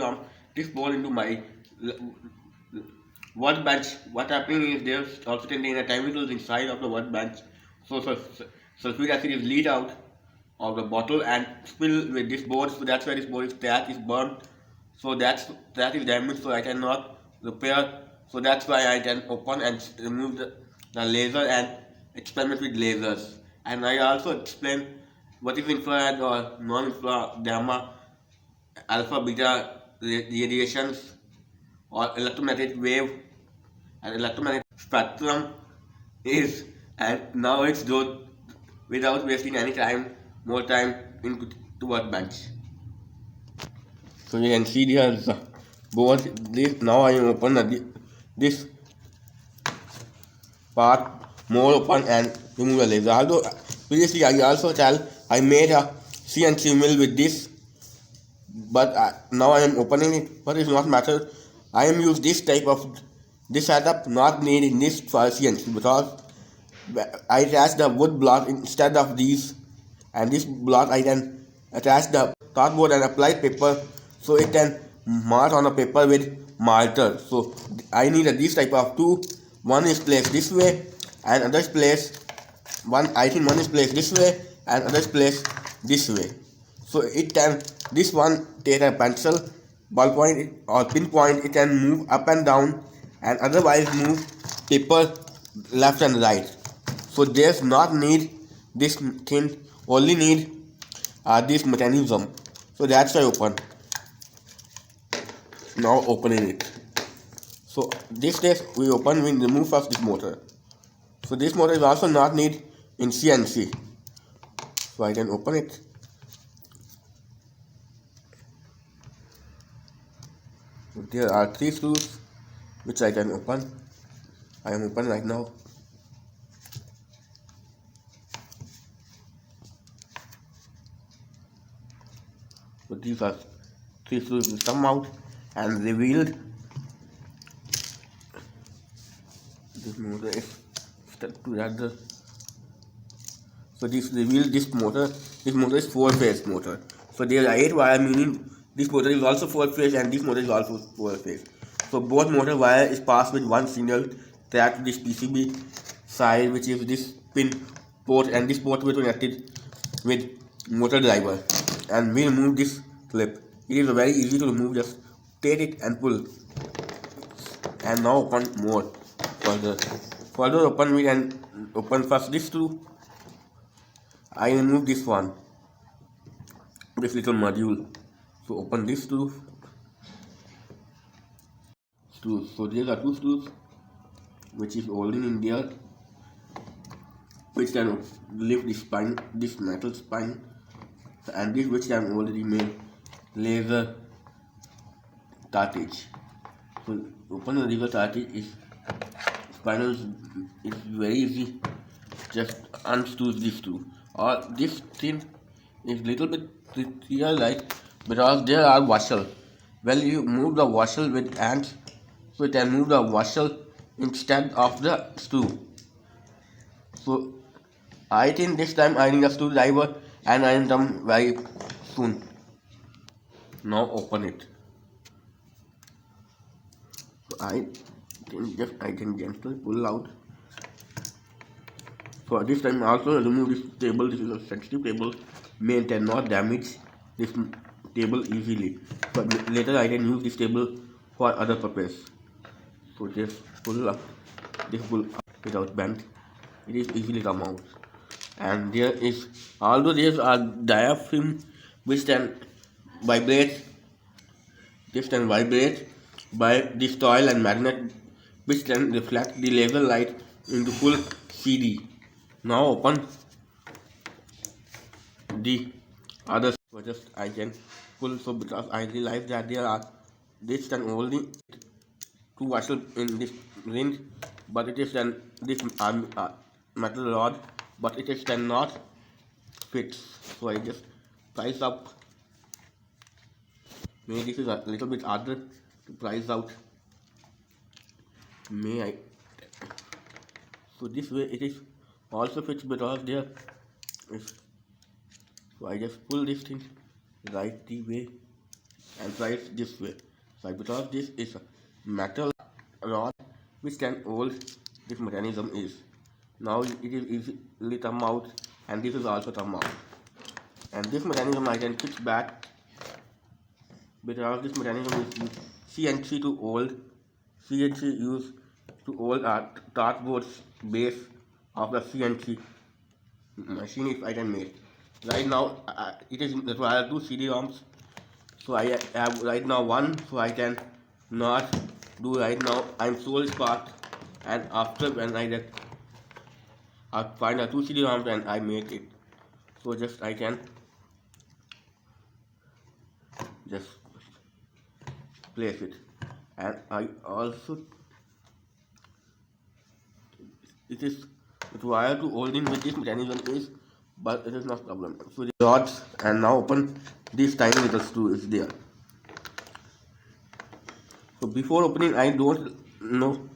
from this board into my workbench. What happening is there's also contain chemicals inside of the workbench. So sulfuric acid is leaked out of the bottle and spill with this board. So that's why this board is that is burnt. So that is damaged. So I cannot repair. So that's why I can open and remove the laser and experiment with lasers. And I also explain what is infrared or non-infrared gamma, alpha, beta radiations or electromagnetic wave and electromagnetic spectrum is, and now it's done without wasting any time, more time into to workbench. So you can see there's both this. Now I open this part more open and remove the laser. Although previously I also I made a CNC mill with this, but now I am opening it. But it's not matter. I am use this type of this setup not needing this for CNC because I attach the wood block instead of these, and this block I can attach the cardboard and apply paper so it can mark on the paper with marker. So I need this type of two. One is placed this way and other is placed I think one is placed this way and other is placed this way. So it can this one take a pencil ballpoint or pinpoint, it can move up and down and otherwise move paper left and right. So there's not need this thing, only need this mechanism. So that's why I open. Now opening it. So this case we open, we remove first this motor. So this motor is also not need in CNC. So I can open it. So there are 3 screws which I can open. I am open right now. So these are 3 screws which come out and revealed. This motor is stuck together. So this revealed this motor. This motor is 4-phase motor. So there are 8 wire, meaning this motor is also 4-phase and this motor is also 4-phase. So both motor wire is passed with one single track to this PCB side, which is this pin port, and this port will be connected with motor driver. And we remove this clip. It is very easy to remove. Just take it and pull. And now open more further. Further open, we can open first this screw. I remove this one, this little module. So open this screw. So there are 2 screws which is holding in there, which can lift the spine, this metal spine, and this which can already make laser cartridge. So open the laser cartridge is spinal is very easy. Just unscrew this screw. Or this thing is little bit trickier, like because there are washer. Well, you move the washer with hands, so it can move the washer instead of the screw. So I think this time I need a screwdriver and I will come very soon. Now open it. So I think I can gently pull out. So this time also remove this table. This is a sensitive table. May cannot damage this table easily. But later I can use this table for other purpose. So just pull up this pull up without bend. It is easily come out. And there is, although there is a diaphragm which can vibrate, this can vibrate by this coil and magnet which can reflect the laser light into full CD. Now open the other. So just I can pull. So because I realize that there are this can only 2 washers in this range, but it is an this metal rod, but it is cannot fit. So I just price up. Maybe this is a little bit harder to price out. May I? So this way it is also fits because there is. So I just pull this thing right the way. and try it this way. So because this is a metal rod which can hold this mechanism is. Now it is easily come out, and this is also come out. And this mechanism I can fix back because this mechanism is used CNC to hold. CNC used to hold a dartboard's base of the CNC machine if I can make. Right now it is required 2 CD-ROMs, so I have right now one, so I can not do right now. I'm sold part, and after when I get I find a 2 CD-ROMs and I make it. So just I can just place it, and I also it is required to hold in with this mechanism is, but it is not problem. So the rods, and now open this tiny little screw is there. So before opening, I don't know.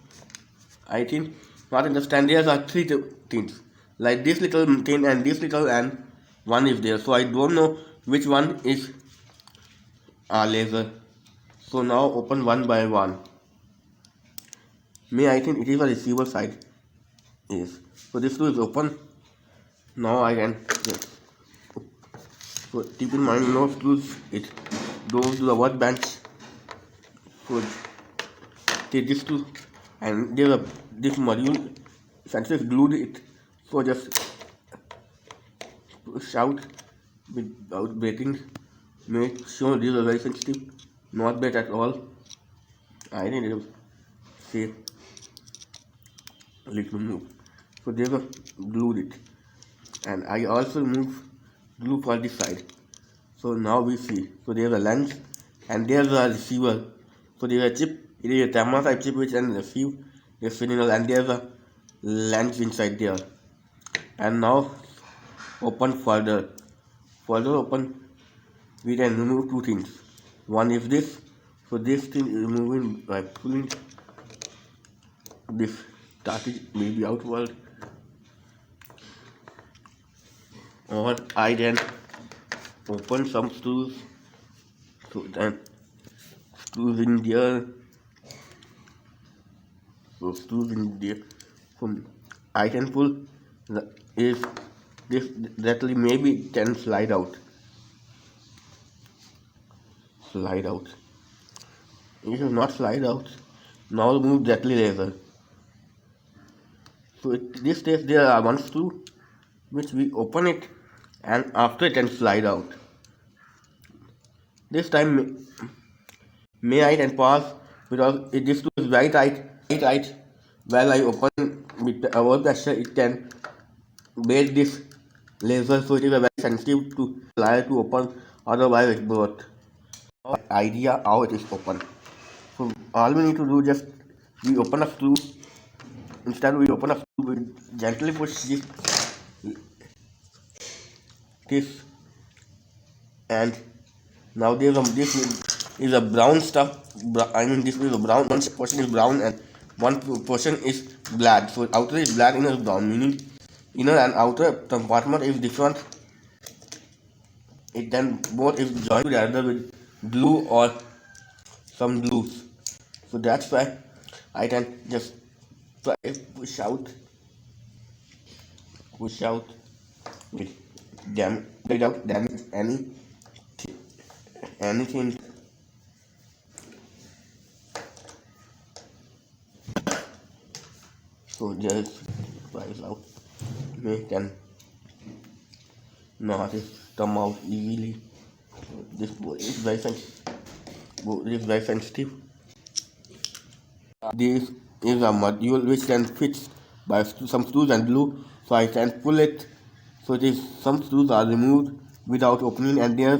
I think not understand. There are 3 things like this little thing and this little, and one is there. So I don't know which one is a laser. So now open one by one. I think it is a receiver side. Yes. So this screw is open. Now I can just. So keep in mind, no screws it goes to the workbench. So take this screw, and there's a this module. Sensor glued it. So just push out without breaking. Make sure these are very sensitive, not bad at all. I think it is safe. Let me move. So there's a glued it, and I also remove glue for this side. So now we see. So there's a lens, and there's a receiver. So there's a chip. It is a camera type chip which can receive the signal, and there's a lens inside there. And now open further. Further open, we can remove 2 things. One is this. So this thing is removing by pulling this cartridge maybe outward, or I then open some screws. So then screws in there. So screws in there. So I can pull is this directly, maybe it can slide out. Slide out. It will not slide out. Now remove directly laser. So this stage there are one screw which we open it, and after it can slide out. This time I can pause because this screw is very tight. While I open with the over pressure, it can break this laser, so it is a very sensitive to slide to open, otherwise it broke. Idea how it is open. So all we need to do, just we open a screw. Instead we open a screw, we gently push this, and now this is a brown stuff. I mean, this is a brown. One portion is brown and one portion is black. So outer is black, inner is brown, meaning inner and outer compartment is different. It then both is joined together with glue or some glues. So that's why I can just try push out without damage anything. So just try it out. We can not come out easily. This board is very sensitive. This is a module which can fit by some screws and glue, so I can pull it. So it is, some screws are removed without opening, and there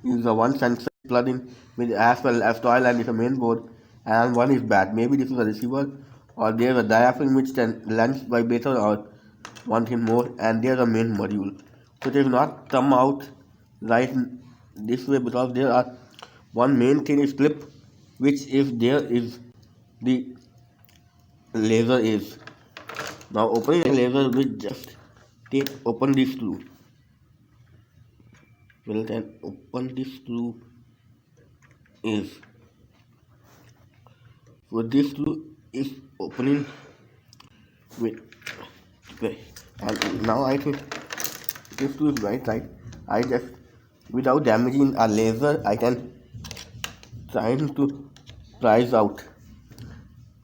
is a one sensor plugged in with as well as oil, and it's a main board, and one is bad. Maybe this is a receiver, or there's a diaphragm which can lens vibrator or one thing more, and there's a main module. So it will not come out right this way because there are one main thing is clip, which if there is the laser is. Now opening the laser, we just open this screw. Well, then open this screw. is, so this screw is opening with, and now I think this screw is right side. I just, without damaging a laser, I can try to price out.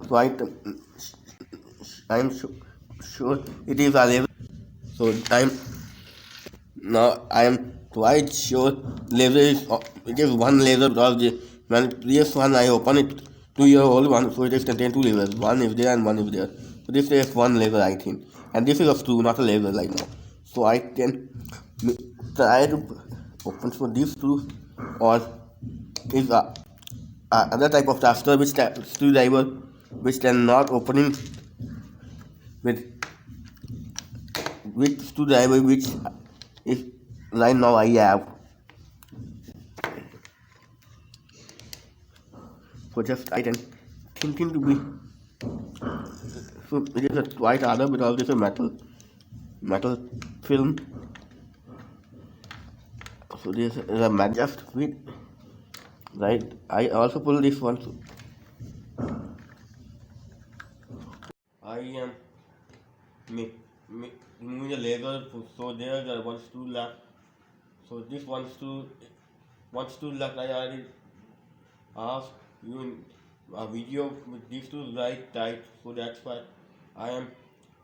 So I'm sure it is a laser. So I am quite sure laser is, it is one laser, because the when previous one I opened it 2 year old one, so it is contained two lasers. One is there and one is there. So this is one laser, I think, and this is a screw, not a laser right now. So I can try to open for this screw, or is a other type of taster which screwdriver which cannot opening with screwdriver which is right now I have. So just I can thinking to be, so it is a quite harder because this is a metal film. So this is a just with right. I also pull this one. So I am removing the laser. So there is one screw left. So this one screw left. I already asked you in a video with these two right tight. So that's why I am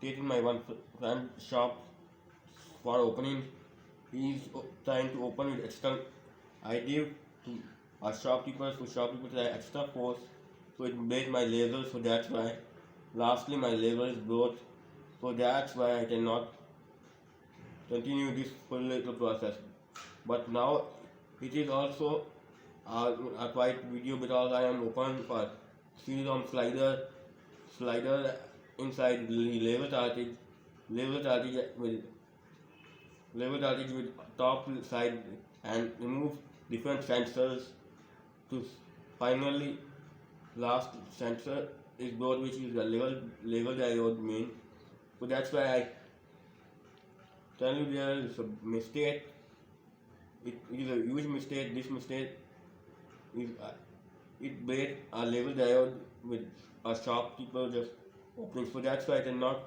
taking my one friend shop for opening. He is trying to open with extra. I give to a shopkeeper, so shopkeeper try extra force, so it breaks my laser. So that's why. Lastly, my laser is broke. So that's why I cannot continue this full little process. But now it is also a quite video, because I am open for series on slider inside the level cartridge with top side, and remove different sensors to finally last sensor is board, which is the level diode main. So that's why I tell you there is a mistake. It is a huge mistake. This mistake is it made a level diode with a shopkeeper just opening. So that's why I cannot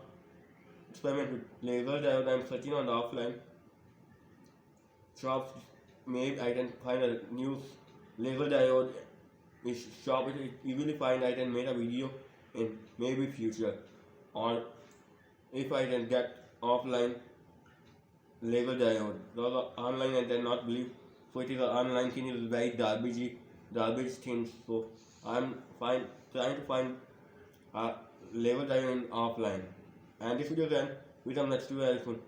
experiment with level diode. I'm searching on the offline shops. Maybe I can find a new level diode. Is shop it easily find. I can make a video in maybe future, or if I can get offline level diode. Because online I cannot believe. So it is an online thing. It is very garbage things. So I'm trying to find a level diode in offline. And this video then we come next to very soon.